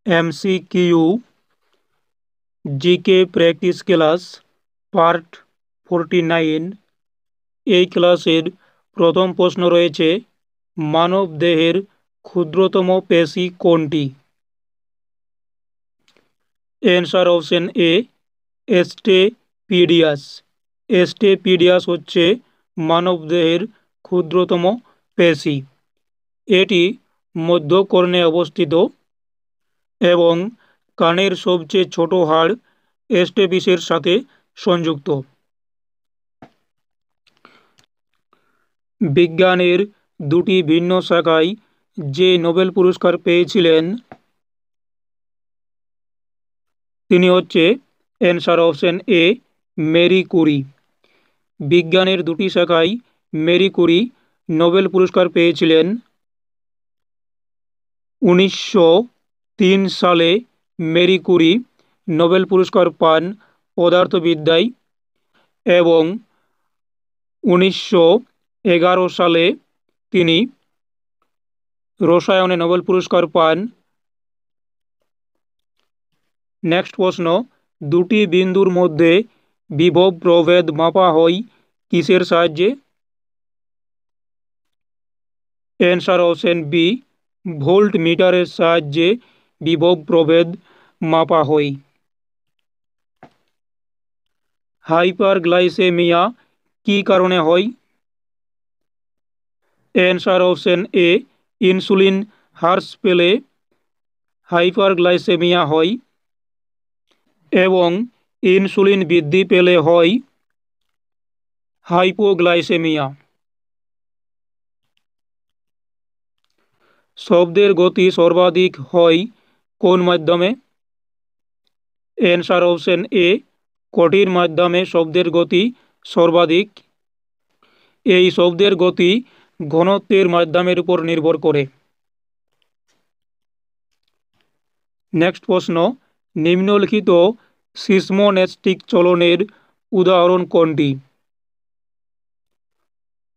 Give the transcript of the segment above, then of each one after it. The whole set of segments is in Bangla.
MCQ GK practice class part 49। এই ক্লাসের প্রথম প্রশ্ন রয়েছে, মানব দেহের ক্ষুদ্রতম পেশি কোনটি? অ্যান্সার অপশন এ এস্টেপিডিয়াস। এস্টেপিডিয়াস হচ্ছে মানবদেহের ক্ষুদ্রতম পেশি। এটি মধ্যকর্ণে অবস্থিত এবং কানের সবচেয়ে ছোট হাড় স্টেপিসের সাথে সংযুক্ত। বিজ্ঞানের দুটি ভিন্ন শাখায় যে নোবেল পুরস্কার পেয়েছিলেন তিনি হচ্ছে answer option A Marie Curie. বিজ্ঞানের দুটি শাখায় মেরি কুরি নোবেল পুরস্কার পেয়েছিলেন। 1903 সালে মেরি কুরি নোবেল পুরস্কার পান পদার্থবিদ্যায় এবং 1911 সালে তিনি রসায়নে নোবেল পুরস্কার পান। নেক্সট প্রশ্ন, দুটি বিন্দুর মধ্যে বিভব প্রভেদ মাপা হয় কিসের সাহায্যে? অ্যান্সার অপশন বি ভোল্ট মিটারের সাহায্যে বিভব প্রভেদ মাপা হয়। হাইপারগ্লাইসেমিয়া কী কারণে হয়? অ্যান্সার অপশন এ ইনসুলিন হ্রাস পেলে হাইপারগ্লাইসেমিয়া হয় এবং ইনসুলিন বৃদ্ধি পেলে হয় হাইপোগ্লাইসেমিয়া। শব্দের গতি সর্বাধিক হয় কোন মাধ্যমে? অ্যান্সার অপশন এ কঠিন মাধ্যমে শব্দের গতি সর্বাধিক। এই শব্দের গতি ঘনত্বের মাধ্যমের উপর নির্ভর করে। নেক্সট প্রশ্ন, নিম্নলিখিত সিসমোনেস্টিক চলনের উদাহরণ কোনটি?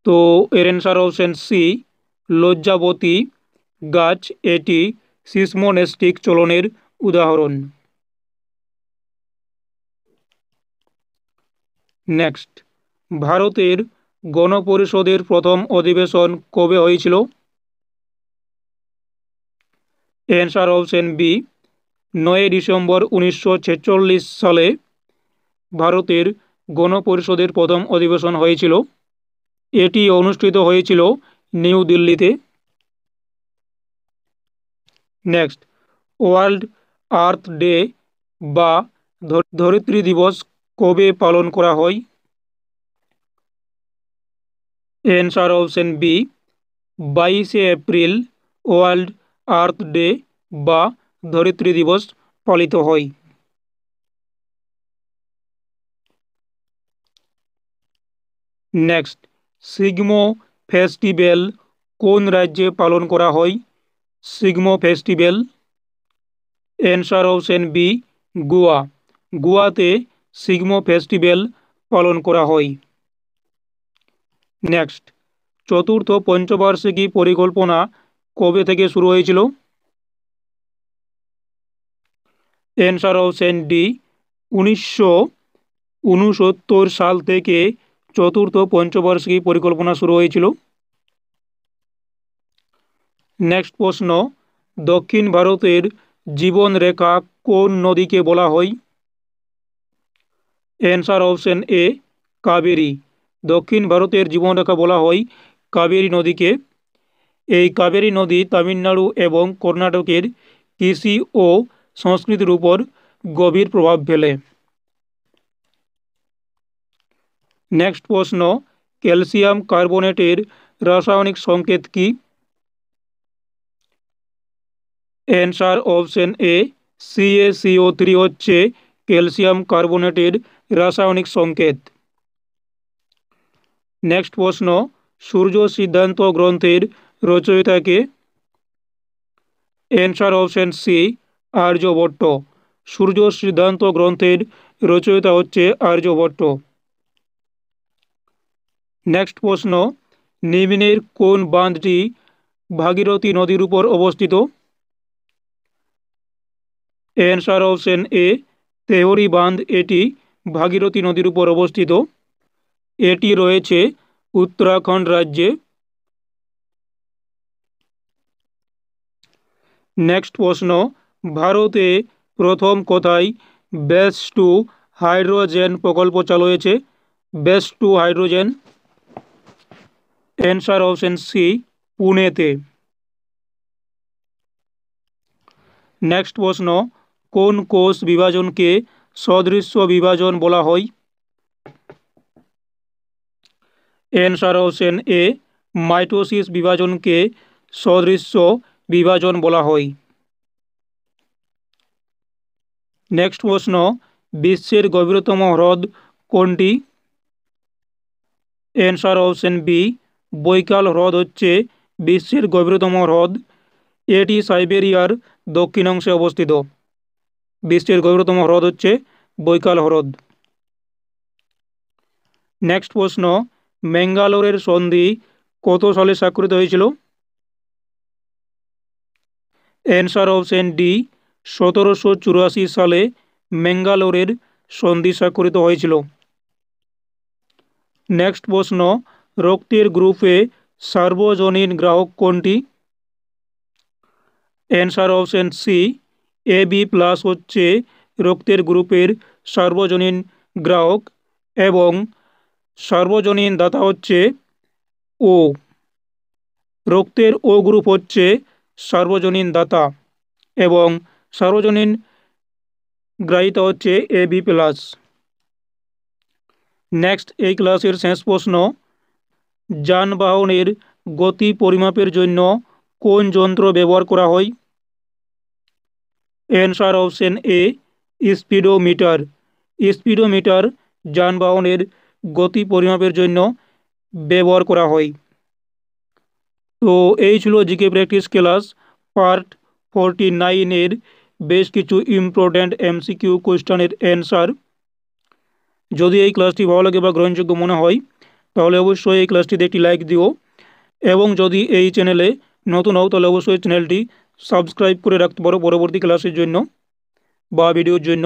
তো এর অ্যান্সার অপশন সি লজ্জাবতী গাছ এটি সিসমোনেস্টিক চলনের উদাহরণ। নেক্সট, ভারতের গণপরিষদের প্রথম অধিবেশন কবে হয়েছিল? অ্যান্সার অপশন বি 9 ডিসেম্বর 1946 সালে ভারতের গণপরিষদের প্রথম অধিবেশন হয়েছিল। এটি অনুষ্ঠিত হয়েছিল নিউ দিল্লিতে। নেক্সট, ওয়ার্ল্ড আর্থ ডে বা ধরিত্রী দিবস কবে পালন করা হয়? Answer option B 22 April World Earth Day বা ধরিত্রী দিবস পালিত হয়। নেক্সট, সিগমো ফেস্টিভ্যাল কোন রাজ্যে পালন করা হয়? Shigmo festival. Answer option B Goa. গোয়াতে সিগমো ফেস্টিভ্যাল পালন করা হয়। নেক্সট, চতুর্থ পঞ্চবার্ষিকী পরিকল্পনা কবে থেকে শুরু হয়েছিল? অ্যান্সার অপশন ডি 1969 সাল থেকে চতুর্থ পঞ্চবার্ষিকী পরিকল্পনা শুরু হয়েছিল। নেক্সট প্রশ্ন, দক্ষিণ ভারতের জীবনরেখা কোন নদীকে বলা হয়? Answer option A Kaveri. দক্ষিণ ভারতের জীবনরেখা বলা হয় কাবেরী নদীকে। এই কাবেরী নদী তামিলনাড়ু এবং কর্ণাটকের কৃষি ও সংস্কৃতির উপর গভীর প্রভাব ফেলে। নেক্সট প্রশ্ন, ক্যালসিয়াম কার্বনেটের রাসায়নিক সংকেত কি? অ্যান্সার অপশন এ CaCO3 হচ্ছে ক্যালসিয়াম কার্বনেটের রাসায়নিক সংকেত। নেক্সট প্রশ্ন, সূর্য সিদ্ধান্ত গ্রন্থের রচয়িতা কে? Answer option C Aryabhata. Surya Siddhanta গ্রন্থের রচয়িতা হচ্ছে আর্যভট্ট। নেক্সট প্রশ্ন, নিম্নের কোন বাঁধটি ভাগীরথী নদীর উপর অবস্থিত? অ্যান্সার অপশন এ তেওরি বাঁধ। এটি ভাগীরথী নদীর উপর অবস্থিত। এটি রয়েছে উত্তরাখণ্ড রাজ্যে। নেক্সট প্রশ্ন, ভারতে প্রথম কোথায় বেস টু হাইড্রোজেন প্রকল্প চালু হয়েছে? বেস to hydrogen. Answer option C পুনেতে। নেক্সট প্রশ্ন, কোন কোষ বিভাজনকে সদৃশ্য বিভাজন বলা হয়? অ্যান্সার অপশন এ মাইটোসিস বিভাজনকে সদৃশ্য বিভাজন বলা হয়। নেক্সট প্রশ্ন, বিশ্বের গভীরতম হ্রদ কোনটি? অ্যান্সার অপশন বি বৈকাল হ্রদ হচ্ছে বিশ্বের গভীরতম হ্রদ। এটি সাইবেরিয়ার দক্ষিণাংশে অবস্থিত। বিশ্বের গভীরতম হ্রদ হচ্ছে বৈকাল হ্রদ। নেক্সট প্রশ্ন, ম্যাঙ্গালোরের সন্ধি কত সালে স্বাক্ষরিত হয়েছিল? অ্যান্সার অপশন ডি 1784 সালে ম্যাঙ্গালোরের সন্ধি স্বাক্ষরিত হয়েছিল। নেক্সট প্রশ্ন, রক্তের গ্রুপে সার্বজনীন গ্রাহক কোনটি? Answer option C A B plus হচ্ছে রক্তের গ্রুপের সার্বজনীন গ্রাহক এবং সার্বজনীন দাতা হচ্ছে ও। রক্তের ও গ্রুপ হচ্ছে সার্বজনীন দাতা এবং সার্বজনীন গ্রাহিতা হচ্ছে এ বি প্লাস। নেক্সট এই ক্লাসের শেষ প্রশ্ন, যানবাহনের গতি পরিমাপের জন্য কোন যন্ত্র ব্যবহার করা হয়? অ্যান্সার অপশন এ স্পিডোমিটার। স্পিডোমিটার যানবাহনের গতি পরিমাপের জন্য ব্যবহার করা হয়। তো এই ছিল জিকে প্র্যাকটিস ক্লাস পার্ট 49 বেশ কিছু ইম্পর্ট্যান্ট এমসিকিউ কোয়েশ্চেনের অ্যান্সার। যদি এই ক্লাসটি ভালো লাগে বা গ্রহণযোগ্য মনে হয় তাহলে অবশ্যই এই ক্লাসটিতে একটি লাইক দিও এবং যদি এই চ্যানেলে নতুন হও তাহলে অবশ্যই চ্যানেলটি সাবস্ক্রাইব করে রাখতে পারো পরবর্তী ক্লাসের জন্য বা ভিডিওর জন্য।